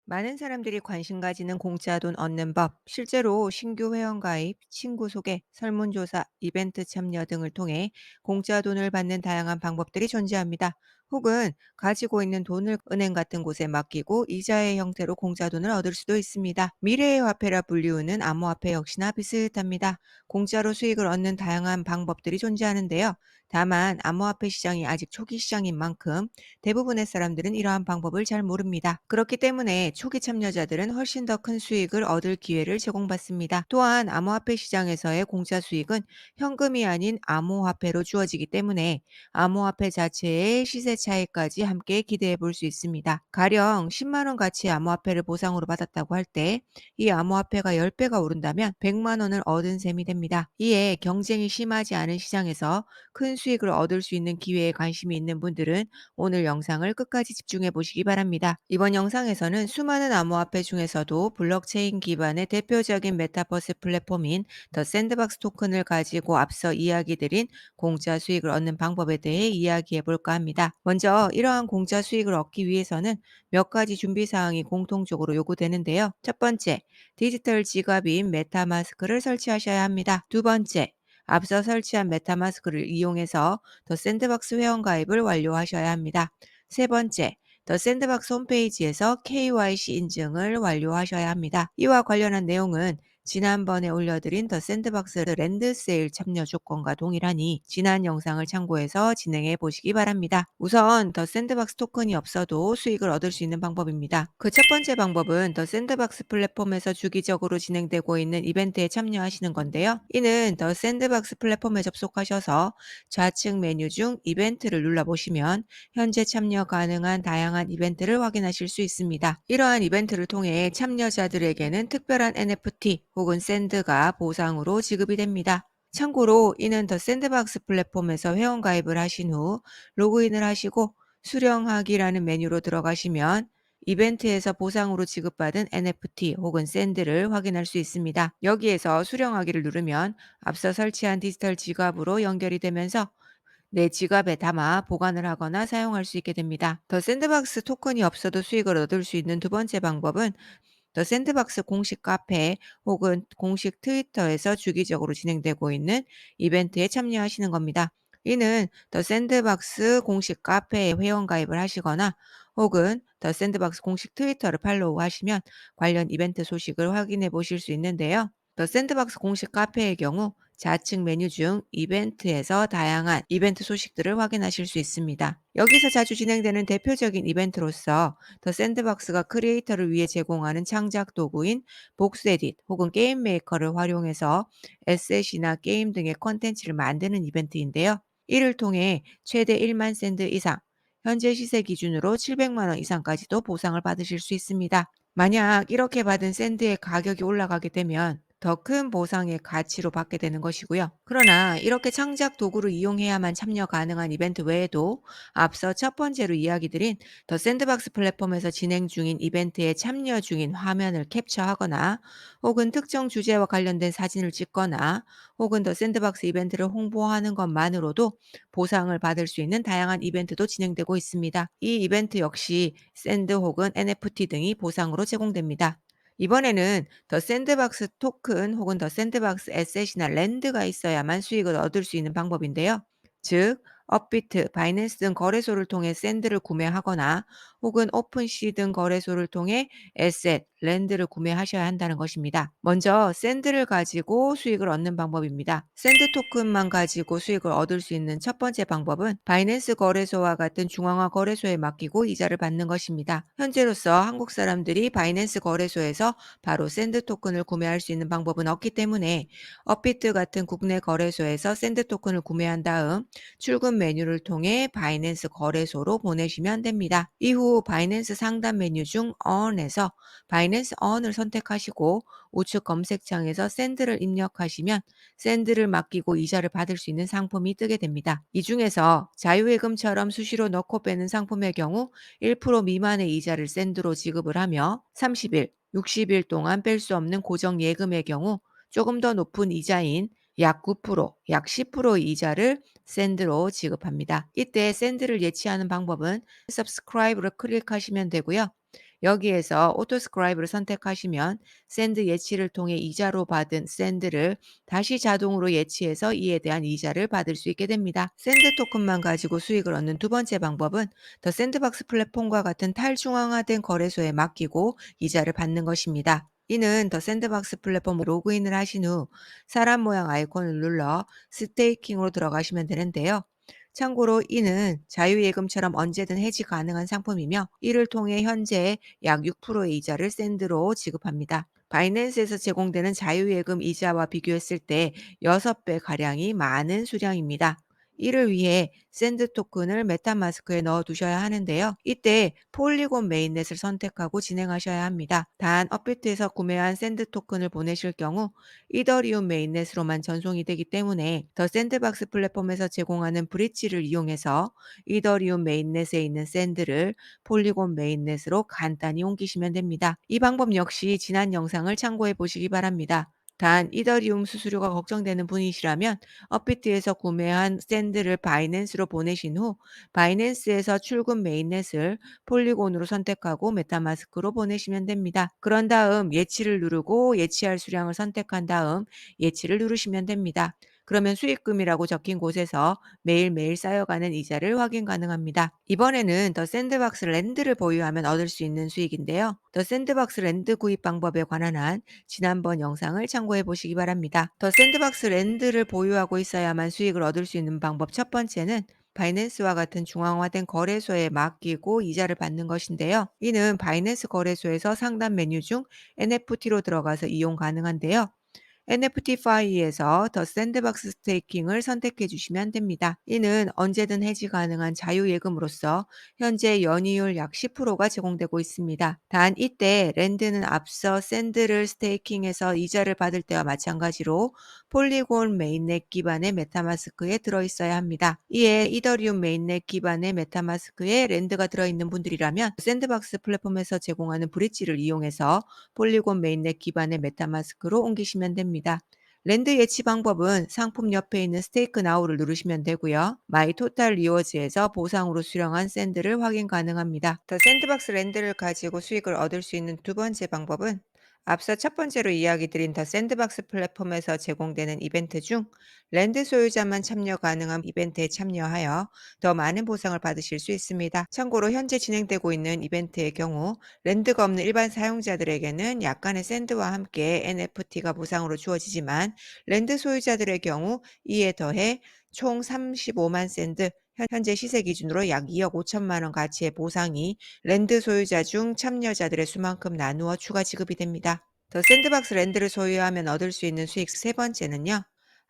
많은 사람들이 관심 가지는 공짜 돈 얻는 법, 실제로 신규 회원 가입, 친구 소개, 설문조사, 이벤트 참여 등을 통해 공짜 돈을 받는 다양한 방법들이 존재합니다. 혹은 가지고 있는 돈을 은행 같은 곳에 맡기고 이자의 형태로 공짜 돈을 얻을 수도 있습니다. 미래의 화폐라 불리우는 암호화폐 역시나 비슷합니다. 공짜로 수익을 얻는 다양한 방법들이 존재하는데요. 다만 암호화폐 시장이 아직 초기 시장인 만큼 대부분의 사람들은 이러한 방법을 잘 모릅니다. 그렇기 때문에 초기 참여자들은 훨씬 더 큰 수익을 얻을 기회를 제공받습니다. 또한 암호화폐 시장에서의 공짜 수익은 현금이 아닌 암호화폐로 주어지기 때문에 암호화폐 자체의 시세 차익까지 함께 기대해 볼 수 있습니다. 가령 10만 원 가치의 암호화폐를 보상으로 받았다고 할 때 이 암호화폐가 10배가 오른다면 100만 원을 얻은 셈이 됩니다. 이에 경쟁이 심하지 않은 시장에서 큰 수익을 얻을 수 있는 기회에 관심이 있는 분들은 오늘 영상을 끝까지 집중해 보시기 바랍니다. 이번 영상에서는 수많은 암호화폐 중에서도 블록체인 기반의 대표적인 메타버스 플랫폼인 더 샌드박스 토큰을 가지고 앞서 이야기 드린 공짜 수익을 얻는 방법에 대해 이야기해 볼까 합니다. 먼저 이러한 공짜 수익을 얻기 위해서는 몇 가지 준비 사항이 공통적으로 요구되는데요. 첫 번째, 디지털 지갑인 메타마스크를 설치하셔야 합니다. 두 번째, 앞서 설치한 메타마스크를 이용해서 더 샌드박스 회원 가입을 완료하셔야 합니다. 세 번째, 더 샌드박스 홈페이지에서 KYC 인증을 완료하셔야 합니다. 이와 관련한 내용은 지난번에 올려드린 더 샌드박스 랜드 세일 참여 조건과 동일하니 지난 영상을 참고해서 진행해 보시기 바랍니다. 우선 더 샌드박스 토큰이 없어도 수익을 얻을 수 있는 방법입니다. 그 첫 번째 방법은 더 샌드박스 플랫폼에서 주기적으로 진행되고 있는 이벤트에 참여하시는 건데요. 이는 더 샌드박스 플랫폼에 접속하셔서 좌측 메뉴 중 이벤트를 눌러보시면 현재 참여 가능한 다양한 이벤트를 확인하실 수 있습니다. 이러한 이벤트를 통해 참여자들에게는 특별한 NFT 혹은 샌드가 보상으로 지급이 됩니다. 참고로 이는 더 샌드박스 플랫폼에서 회원 가입을 하신 후 로그인을 하시고 수령하기라는 메뉴로 들어가시면 이벤트에서 보상으로 지급받은 NFT 혹은 샌드를 확인할 수 있습니다. 여기에서 수령하기를 누르면 앞서 설치한 디지털 지갑으로 연결이 되면서 내 지갑에 담아 보관을 하거나 사용할 수 있게 됩니다. 더 샌드박스 토큰이 없어도 수익을 얻을 수 있는 두 번째 방법은 더 샌드박스 공식 카페 혹은 공식 트위터에서 주기적으로 진행되고 있는 이벤트에 참여하시는 겁니다. 이는 더 샌드박스 공식 카페에 회원 가입을 하시거나 혹은 더 샌드박스 공식 트위터를 팔로우 하시면 관련 이벤트 소식을 확인해 보실 수 있는데요. 더 샌드박스 공식 카페의 경우 좌측 메뉴 중 이벤트에서 다양한 이벤트 소식들을 확인하실 수 있습니다. 여기서 자주 진행되는 대표적인 이벤트로서 더 샌드박스가 크리에이터를 위해 제공하는 창작 도구인 복스에딧 혹은 게임 메이커를 활용해서 에셋이나 게임 등의 콘텐츠를 만드는 이벤트인데요. 이를 통해 최대 1만 샌드 이상, 현재 시세 기준으로 700만 원 이상까지도 보상을 받으실 수 있습니다. 만약 이렇게 받은 샌드의 가격이 올라가게 되면 더 큰 보상의 가치로 받게 되는 것이고요. 그러나 이렇게 창작 도구를 이용해야만 참여 가능한 이벤트 외에도 앞서 첫 번째로 이야기 드린 더 샌드박스 플랫폼에서 진행 중인 이벤트에 참여 중인 화면을 캡처하거나 혹은 특정 주제와 관련된 사진을 찍거나 혹은 더 샌드박스 이벤트를 홍보하는 것만으로도 보상을 받을 수 있는 다양한 이벤트도 진행되고 있습니다. 이 이벤트 역시 샌드 혹은 NFT 등이 보상으로 제공됩니다. 이번에는 더 샌드박스 토큰 혹은 더 샌드박스 에셋이나 랜드가 있어야만 수익을 얻을 수 있는 방법인데요. 즉, 업비트, 바이낸스 등 거래소를 통해 샌드를 구매하거나 혹은 오픈시 등 거래소를 통해 에셋, 랜드를 구매하셔야 한다는 것입니다. 먼저 샌드를 가지고 수익을 얻는 방법입니다. 샌드 토큰만 가지고 수익을 얻을 수 있는 첫 번째 방법은 바이낸스 거래소와 같은 중앙화 거래소에 맡기고 이자를 받는 것입니다. 현재로서 한국 사람들이 바이낸스 거래소에서 바로 샌드 토큰을 구매할 수 있는 방법은 없기 때문에 업비트 같은 국내 거래소에서 샌드 토큰을 구매한 다음 출금 메뉴를 통해 바이낸스 거래소로 보내시면 됩니다. 이후 바이낸스 상단 메뉴 중 earn에서 바이낸스 earn을 선택하시고 우측 검색창에서 샌드를 입력하시면 샌드를 맡기고 이자를 받을 수 있는 상품이 뜨게 됩니다. 이 중에서 자유예금처럼 수시로 넣고 빼는 상품의 경우 1% 미만의 이자를 샌드로 지급을 하며 30일, 60일 동안 뺄 수 없는 고정 예금의 경우 조금 더 높은 이자인 약 9%, 약 10% 이자를 샌드로 지급합니다. 이때 샌드를 예치하는 방법은 subscribe를 클릭하시면 되고요. 여기에서 오토스크라이브를 선택하시면 샌드 예치를 통해 이자로 받은 샌드를 다시 자동으로 예치해서 이에 대한 이자를 받을 수 있게 됩니다. 샌드 토큰만 가지고 수익을 얻는 두 번째 방법은 더 샌드박스 플랫폼과 같은 탈중앙화된 거래소에 맡기고 이자를 받는 것입니다. 이는 더 샌드박스 플랫폼 로그인을 하신 후 사람 모양 아이콘을 눌러 스테이킹으로 들어가시면 되는데요. 참고로 이는 자유예금처럼 언제든 해지 가능한 상품이며 이를 통해 현재 약 6%의 이자를 샌드로 지급합니다. 바이낸스에서 제공되는 자유예금 이자와 비교했을 때 6배 가량이 많은 수량입니다. 이를 위해 샌드 토큰을 메타마스크에 넣어 두셔야 하는데요. 이때 폴리곤 메인넷을 선택하고 진행하셔야 합니다. 단 업비트에서 구매한 샌드 토큰을 보내실 경우 이더리움 메인넷으로만 전송이 되기 때문에 더 샌드박스 플랫폼에서 제공하는 브릿지를 이용해서 이더리움 메인넷에 있는 샌드를 폴리곤 메인넷으로 간단히 옮기시면 됩니다. 이 방법 역시 지난 영상을 참고해 보시기 바랍니다. 단 이더리움 수수료가 걱정되는 분이시라면 업비트에서 구매한 샌드를 바이낸스로 보내신 후 바이낸스에서 출금 메인넷을 폴리곤으로 선택하고 메타마스크로 보내시면 됩니다. 그런 다음 예치를 누르고 예치할 수량을 선택한 다음 예치를 누르시면 됩니다. 그러면 수익금이라고 적힌 곳에서 매일매일 쌓여가는 이자를 확인 가능합니다. 이번에는 더 샌드박스 랜드를 보유하면 얻을 수 있는 수익인데요. 더 샌드박스 랜드 구입 방법에 관한 한 지난번 영상을 참고해 보시기 바랍니다. 더 샌드박스 랜드를 보유하고 있어야만 수익을 얻을 수 있는 방법 첫 번째는 바이낸스와 같은 중앙화된 거래소에 맡기고 이자를 받는 것인데요. 이는 바이낸스 거래소에서 상단 메뉴 중 NFT로 들어가서 이용 가능한데요. NFT 파이에서 더 샌드박스 스테이킹을 선택해 주시면 됩니다. 이는 언제든 해지 가능한 자유예금으로서 현재 연이율 약 10%가 제공되고 있습니다. 단 이때 랜드는 앞서 샌드를 스테이킹해서 이자를 받을 때와 마찬가지로 폴리곤 메인넷 기반의 메타마스크에 들어있어야 합니다. 이에 이더리움 메인넷 기반의 메타마스크에 랜드가 들어있는 분들이라면 샌드박스 플랫폼에서 제공하는 브릿지를 이용해서 폴리곤 메인넷 기반의 메타마스크로 옮기시면 됩니다. 랜드 예치 방법은 상품 옆에 있는 스테이크 나우를 누르시면 되고요. 마이 토탈 리워즈에서 보상으로 수령한 샌드를 확인 가능합니다. 더 샌드박스 랜드를 가지고 수익을 얻을 수 있는 두 번째 방법은 앞서 첫 번째로 이야기 드린 더 샌드박스 플랫폼에서 제공되는 이벤트 중 랜드 소유자만 참여 가능한 이벤트에 참여하여 더 많은 보상을 받으실 수 있습니다. 참고로 현재 진행되고 있는 이벤트의 경우 랜드가 없는 일반 사용자들에게는 약간의 샌드와 함께 NFT가 보상으로 주어지지만 랜드 소유자들의 경우 이에 더해 총 35만 샌드, 현재 시세 기준으로 약 2억 5천만 원 가치의 보상이 랜드 소유자 중 참여자들의 수만큼 나누어 추가 지급이 됩니다. 더 샌드박스 랜드를 소유하면 얻을 수 있는 수익 세 번째는요.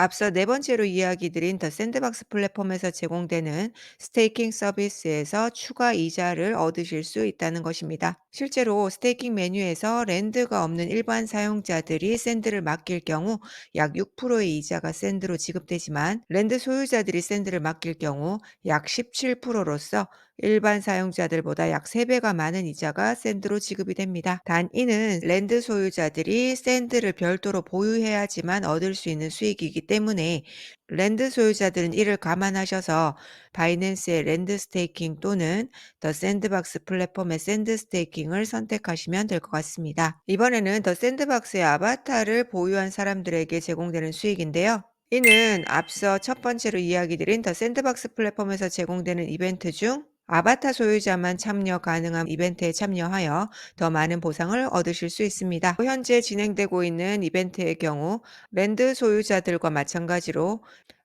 앞서 네 번째로 이야기 드린 더 샌드박스 플랫폼에서 제공되는 스테이킹 서비스에서 추가 이자를 얻으실 수 있다는 것입니다. 실제로 스테이킹 메뉴에서 랜드가 없는 일반 사용자들이 샌드를 맡길 경우 약 6%의 이자가 샌드로 지급되지만 랜드 소유자들이 샌드를 맡길 경우 약 17%로서 일반 사용자들보다 약 3배가 많은 이자가 샌드로 지급이 됩니다. 단 이는 랜드 소유자들이 샌드를 별도로 보유해야지만 얻을 수 있는 수익이기 때문에 랜드 소유자들은 이를 감안하셔서 바이낸스의 랜드 스테이킹 또는 더 샌드박스 플랫폼의 샌드 스테이킹을 선택하시면 될 것 같습니다. 이번에는 더 샌드박스의 아바타를 보유한 사람들에게 제공되는 수익인데요. 이는 앞서 첫 번째로 이야기 드린 더 샌드박스 플랫폼에서 제공되는 이벤트 중 아바타 소유자만 참여 가능한 이벤트에 참여하여 더 많은 보상을 얻으실 수 있습니다. 현재 진행되고 있는 이벤트의 경우 랜드 소유자들과 마찬가지로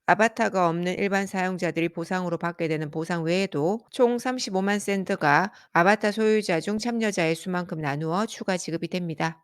아바타가 없는 일반 사용자들이 보상으로 받게 되는 보상 외에도 총 35만 샌드가 아바타 소유자 중 참여자의 수만큼 나누어 추가 지급이 됩니다.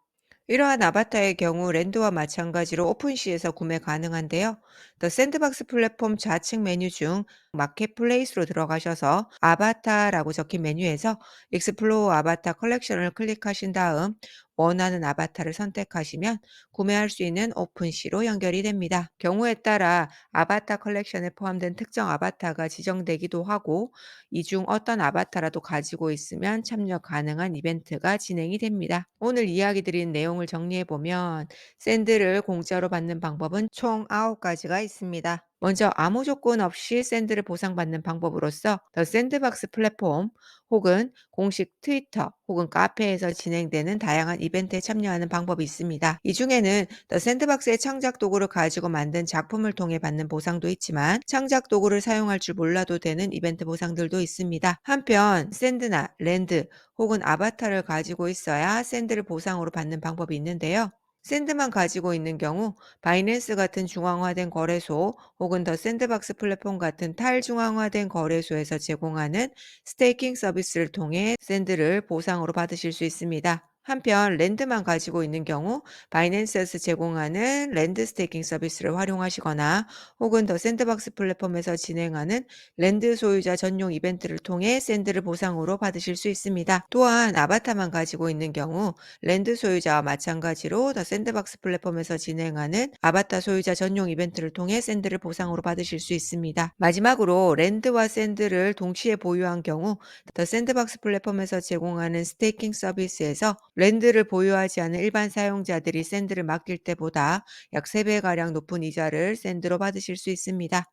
이러한 아바타의 경우 랜드와 마찬가지로 오픈시에서 구매 가능한데요. 더 샌드박스 플랫폼 좌측 메뉴 중 마켓플레이스로 들어가셔서 아바타라고 적힌 메뉴에서 익스플로어 아바타 컬렉션을 클릭하신 다음 원하는 아바타를 선택하시면 구매할 수 있는 오픈시로 연결이 됩니다. 경우에 따라 아바타 컬렉션에 포함된 특정 아바타가 지정되기도 하고 이 중 어떤 아바타라도 가지고 있으면 참여 가능한 이벤트가 진행이 됩니다. 오늘 이야기 드린 내용을 정리해 보면 샌드를 공짜로 받는 방법은 총 9가지가 있습니다. 먼저 아무 조건 없이 샌드를 보상받는 방법으로서 더 샌드박스 플랫폼 혹은 공식 트위터 혹은 카페에서 진행되는 다양한 이벤트에 참여하는 방법이 있습니다. 이 중에는 더 샌드박스의 창작 도구를 가지고 만든 작품을 통해 받는 보상도 있지만 창작 도구를 사용할 줄 몰라도 되는 이벤트 보상들도 있습니다. 한편 샌드나 랜드 혹은 아바타를 가지고 있어야 샌드를 보상으로 받는 방법이 있는데요. 샌드만 가지고 있는 경우 바이낸스 같은 중앙화된 거래소 혹은 더 샌드박스 플랫폼 같은 탈중앙화된 거래소에서 제공하는 스테이킹 서비스를 통해 샌드를 보상으로 받으실 수 있습니다. 한편 랜드만 가지고 있는 경우 바이낸스에서 제공하는 랜드 스테이킹 서비스를 활용하시거나 혹은 더 샌드박스 플랫폼에서 진행하는 랜드 소유자 전용 이벤트를 통해 샌드를 보상으로 받으실 수 있습니다. 또한 아바타만 가지고 있는 경우 랜드 소유자와 마찬가지로 더 샌드박스 플랫폼에서 진행하는 아바타 소유자 전용 이벤트를 통해 샌드를 보상으로 받으실 수 있습니다. 마지막으로 랜드와 샌드를 동시에 보유한 경우 더 샌드박스 플랫폼에서 제공하는 스테이킹 서비스에서 랜드를 보유하지 않은 일반 사용자들이 샌드를 맡길 때보다 약 3배가량 높은 이자를 샌드로 받으실 수 있습니다.